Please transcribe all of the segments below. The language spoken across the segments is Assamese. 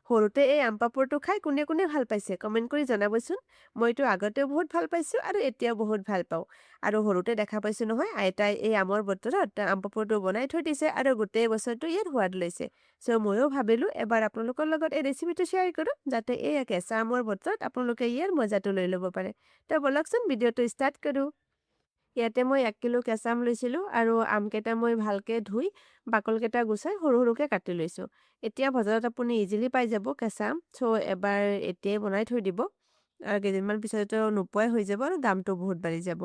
সৰুতে এই আম পাপৰটো খাই কোনে কোনে ভাল পাইছে কমেণ্ট কৰি জনাবচোন। মইতো আগতেও বহুত ভাল পাইছোঁ আৰু এতিয়াও বহুত ভাল পাওঁ। আৰু সৰুতে দেখা পাইছোঁ নহয় আইতাই এই আমৰ বতৰত আম পাপৰটো বনাই থৈ দিছে আৰু গোটেই বছৰটো ইয়াত সোৱাদ লৈছে। চ' ময়ো ভাবিলোঁ এবাৰ আপোনালোকৰ লগত এই ৰেচিপিটো শ্বেয়াৰ কৰোঁ যাতে এই কেঁচা আমৰ বতৰত আপোনালোকে ইয়াৰ মজাটো লৈ ল'ব পাৰে। তো ব'লকচোন ভিডিঅ'টো ষ্টাৰ্ট কৰোঁ। ইয়াতে মই 1 কিলো কেঁচা আম লৈছিলোঁ আৰু আমকেইটা মই ভালকৈ ধুই বাকলকেইটা গুচাই সৰু সৰুকৈ কাটি লৈছোঁ। এতিয়া বজাৰত আপুনি ইজিলি পাই যাব কেঁচা আম। চ' এবাৰ এতিয়াই বনাই থৈ দিব আৰু কেইদিনমান পিছতো নোপোৱাই হৈ যাব আৰু দামটো বহুত বাঢ়ি যাব।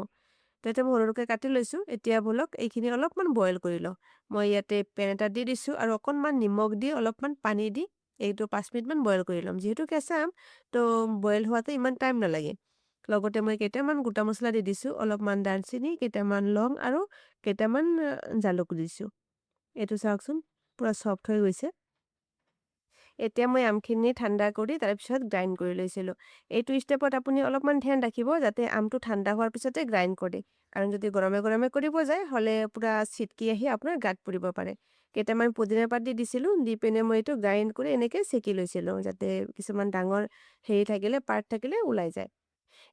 তো এতিয়া মই সৰু সৰুকৈ কাটি লৈছোঁ। এতিয়া ব'লক এইখিনি অলপমান বইল কৰি লওঁ। মই ইয়াতে পেন এটা দি দিছোঁ আৰু অকণমান নিমখ দি অলপমান পানী দি এইটো 5 মিনিটমান বইল কৰি ল'ম। যিহেতু কেঁচা আম তো বইল হোৱাতে ইমান টাইম নালাগে। লগতে মই কেইটামান গোটা মছলা দি দিছোঁ, অলপমান দালচেনি, কেইটামান লং আৰু কেইটামান জালুক দিছোঁ। এইটো চাওকচোন পুৰা ছফ্ট হৈ গৈছে। এতিয়া মই আমখিনি ঠাণ্ডা কৰি তাৰপিছত গ্ৰাইণ্ড কৰি লৈছিলোঁ। এইটো ষ্টেপত আপুনি অলপমান ধ্যান ৰাখিব যাতে আমটো ঠাণ্ডা হোৱাৰ পিছতে গ্ৰাইণ্ড কৰে। কাৰণ যদি গৰমে গৰমে কৰিব যায় হ'লে পুৰা ছিটকি আহি আপোনাৰ গাত পৰিব পাৰে। কেইটামান পুদিনা পাত দি দিছিলোঁ, দি পিনে মই এইটো গ্ৰাইণ্ড কৰি এনেকৈ চেকি লৈছিলোঁ যাতে কিছুমান ডাঙৰ হেৰি থাকিলে পাৰ্ট থাকিলে ওলাই যায়।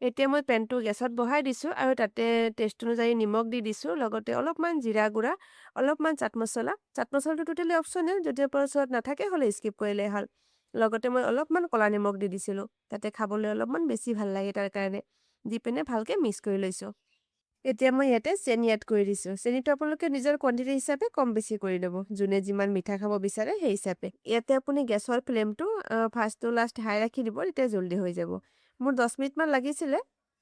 এতিয়া মই পেনটো গেছত বহাই দিছোঁ আৰু তাতে টেষ্ট অনুযায়ী নিমখ দি দিছোঁ, লগতে অলপমান জিৰা গুড়া, অলপমান চাট মছলা। চাট মছলাটো টোটেলি অপশ্যনেল, যদি আপোনাৰ ওচৰত নাথাকে হ'লে স্কিপ কৰিলে হ'ল। লগতে মই অলপমান ক'লা নিমখ দি দিছিলোঁ, তাতে খাবলৈ অলপমান বেছি ভাল লাগে তাৰ কাৰণে। দি পিনে ভালকৈ মিক্স কৰি লৈছোঁ। এতিয়া মই ইয়াতে চেনি এড কৰি দিছোঁ। চেনিটো আপোনালোকে নিজৰ কোৱান্টিটি হিচাপে কম বেছি কৰি ল'ব, যোনে যিমান মিঠা খাব বিচাৰে সেই হিচাপে। ইয়াতে আপুনি গেছৰ ফ্লেমটো ফাৰ্ষ্ট টু লাষ্ট হাই ৰাখি দিব, তেতিয়া জল্দি হৈ যাব। মোৰ 10 মিনিটমান লাগিছিলে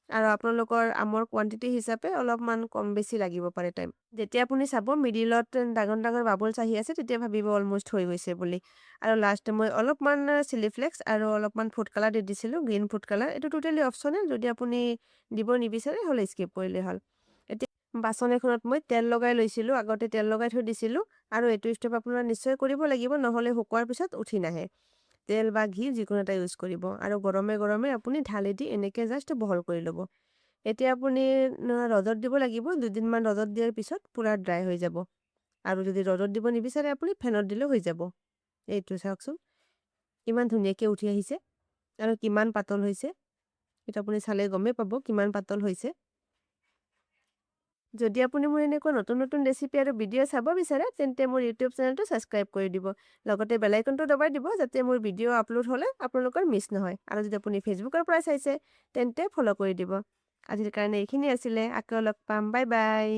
আৰু আপোনালোকৰ আমৰ কোৱান্টিটি হিচাপে অলপমান কম বেছি লাগিব পাৰে টাইম। যেতিয়া আপুনি চাব মিডিলত ডাঙৰ ডাঙৰ বাবলছ আহি আছে তেতিয়া ভাবিব অলমষ্ট হৈ গৈছে বুলি। আৰু লাষ্ট মই অলপমান চিলি ফ্লেক্স আৰু অলপমান ফুড কালাৰ দি দিছিলোঁ, গ্ৰীণ ফুড কালাৰ। এইটো টোটেলি অপশ্যনেল, যদি আপুনি দিব নিবিচাৰে হ'লে স্কিপ কৰিলে হ'ল। এতিয়া বাচন এখনত মই তেল লগাই লৈছিলোঁ, আগতে তেল লগাই থৈ দিছিলোঁ আৰু এইটো ষ্টেপ আপোনাৰ নিশ্চয় কৰিব লাগিব, নহ'লে শুকোৱাৰ পিছত উঠি নাহে। তেল বা ঘি যিকোনো এটা ইউজ কৰিব আৰু গৰমে গৰমে আপুনি ঢালি দি এনেকৈ জাষ্ট বহল কৰি ল'ব। এতিয়া আপুনি ৰ'দত দিব লাগিব, 2 দিনমান ৰ'দত দিয়াৰ পিছত পূৰা ড্ৰাই হৈ যাব। আৰু যদি ৰ'দত দিব নিবিচাৰে আপুনি ফেনত দিলেও হৈ যাব। এইটো চাওকচোন কিমান ধুনীয়াকৈ উঠি আহিছে আৰু কিমান পাতল হৈছে। এইটো আপুনি চালে গমেই পাব কিমান পাতল হৈছে। যদি আপুনি মোৰ এনেকুৱা নতুন নতুন ৰেচিপি আৰু ভিডিঅ' চাব বিচাৰে তেন্তে মোৰ ইউটিউব চেনেলটো ছাবস্ক্ৰাইব কৰি দিব। লগতে বেল আইকনটো দবাই দিব যাতে মোৰ ভিডিঅ' আপলোড হ'লে আপোনালোকৰ মিছ নহয়। আৰু যদি আপুনি ফেচবুকৰ পৰা চাইছে তেন্তে ফ'ল' কৰি দিব। আজিৰ কাৰণে এইখিনি আছিলে, আকৌ লগ পাম, বাই বাই।